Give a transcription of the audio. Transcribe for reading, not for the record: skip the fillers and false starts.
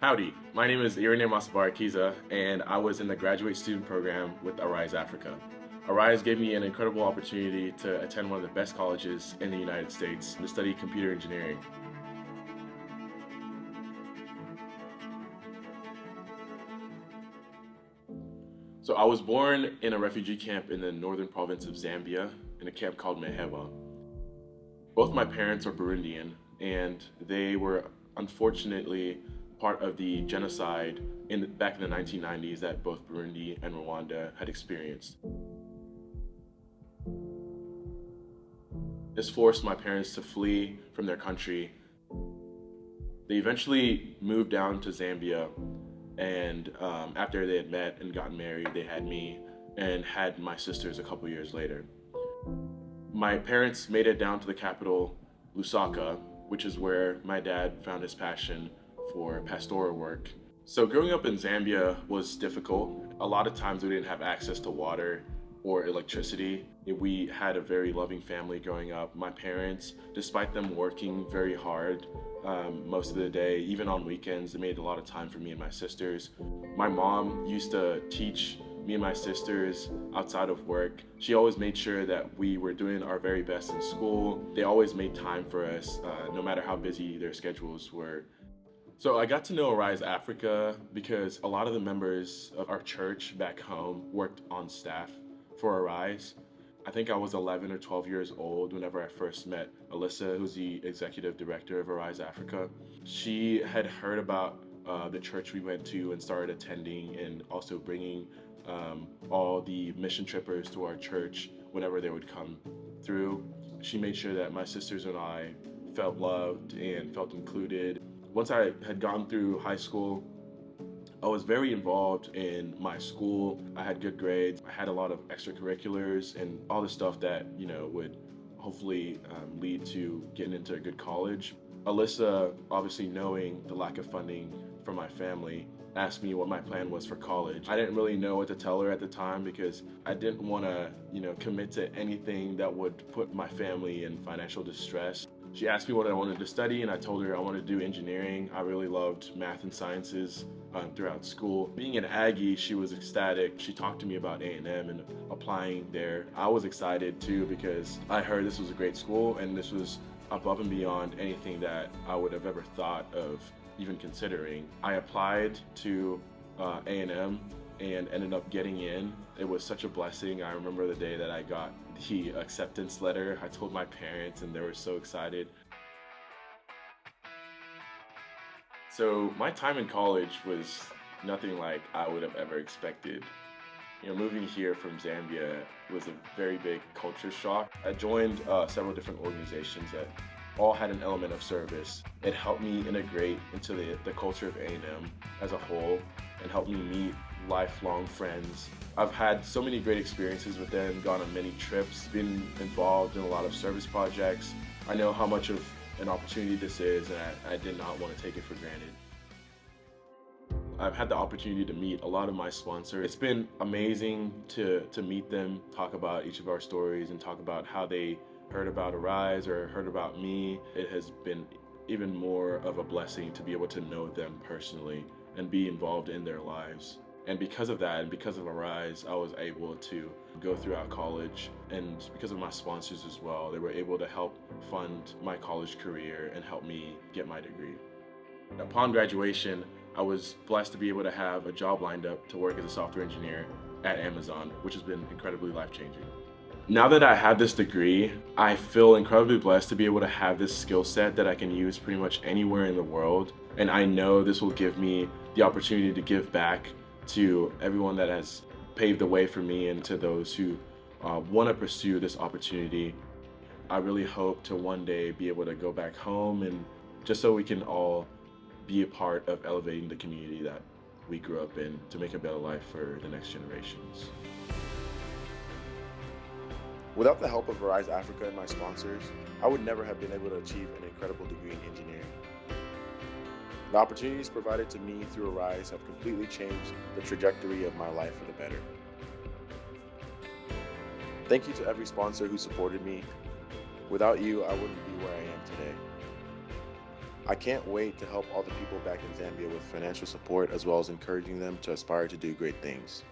Howdy, my name is Irene Masabarakiza, and I was in the graduate student program with Arise Africa. Arise gave me an incredible opportunity to attend one of the best colleges in the United States to study computer engineering. So I was born in a refugee camp in the northern province of Zambia, in a camp called Maheba. Both my parents are Burundian, and they were unfortunately part of the genocide back in the 1990s that both Burundi and Rwanda had experienced. This forced my parents to flee from their country. They eventually moved down to Zambia, and after they had met and gotten married, they had me and had my sisters a couple years later. My parents made it down to the capital, Lusaka, which is where my dad found his passion for pastoral work. So growing up in Zambia was difficult. A lot of times we didn't have access to water or electricity. We had a very loving family growing up. My parents, despite them working very hard most of the day, even on weekends, they made a lot of time for me and my sisters. My mom used to teach me and my sisters outside of work. She always made sure that we were doing our very best in school. They always made time for us, no matter how busy their schedules were. So I got to know Arise Africa because a lot of the members of our church back home worked on staff for Arise. I think I was 11 or 12 years old whenever I first met Alyssa, who's the executive director of Arise Africa. She had heard about the church we went to and started attending, and also bringing all the mission trippers to our church whenever they would come through. She made sure that my sisters and I felt loved and felt included. Once I had gone through high school, I was very involved in my school. I had good grades. I had a lot of extracurriculars and all the stuff that, would hopefully lead to getting into a good college. Alyssa, obviously knowing the lack of funding from my family, asked me what my plan was for college. I didn't really know what to tell her at the time because I didn't want to, commit to anything that would put my family in financial distress. She asked me what I wanted to study, and I told her I wanted to do engineering. I really loved math and sciences throughout school. Being an Aggie, she was ecstatic. She talked to me about A&M and applying there. I was excited too because I heard this was a great school, and this was above and beyond anything that I would have ever thought of even considering. I applied to A&M and ended up getting in. It was such a blessing. I remember the day that I got the acceptance letter. I told my parents and they were so excited. So my time in college was nothing like I would have ever expected. Moving here from Zambia was a very big culture shock. I joined several different organizations that all had an element of service. It helped me integrate into the culture of A&M as a whole and helped me meet lifelong friends. I've had so many great experiences with them, gone on many trips, been involved in a lot of service projects. I know how much of an opportunity this is, and I did not want to take it for granted. I've had the opportunity to meet a lot of my sponsors. It's been amazing to meet them, talk about each of our stories, and talk about how they heard about Arise or heard about me. It has been even more of a blessing to be able to know them personally and be involved in their lives. And because of that, and because of Arise, I was able to go throughout college, and because of my sponsors as well, they were able to help fund my college career and help me get my degree. Upon graduation, I was blessed to be able to have a job lined up to work as a software engineer at Amazon, which has been incredibly life-changing. Now that I have this degree, I feel incredibly blessed to be able to have this skill set that I can use pretty much anywhere in the world. And I know this will give me the opportunity to give back to everyone that has paved the way for me and to those who want to pursue this opportunity. I really hope to one day be able to go back home, and just so we can all be a part of elevating the community that we grew up in to make a better life for the next generations. Without the help of Arise Africa and my sponsors, I would never have been able to achieve an incredible degree in engineering. The opportunities provided to me through Arise have completely changed the trajectory of my life for the better. Thank you to every sponsor who supported me. Without you, I wouldn't be where I am today. I can't wait to help all the people back in Zambia with financial support as well as encouraging them to aspire to do great things.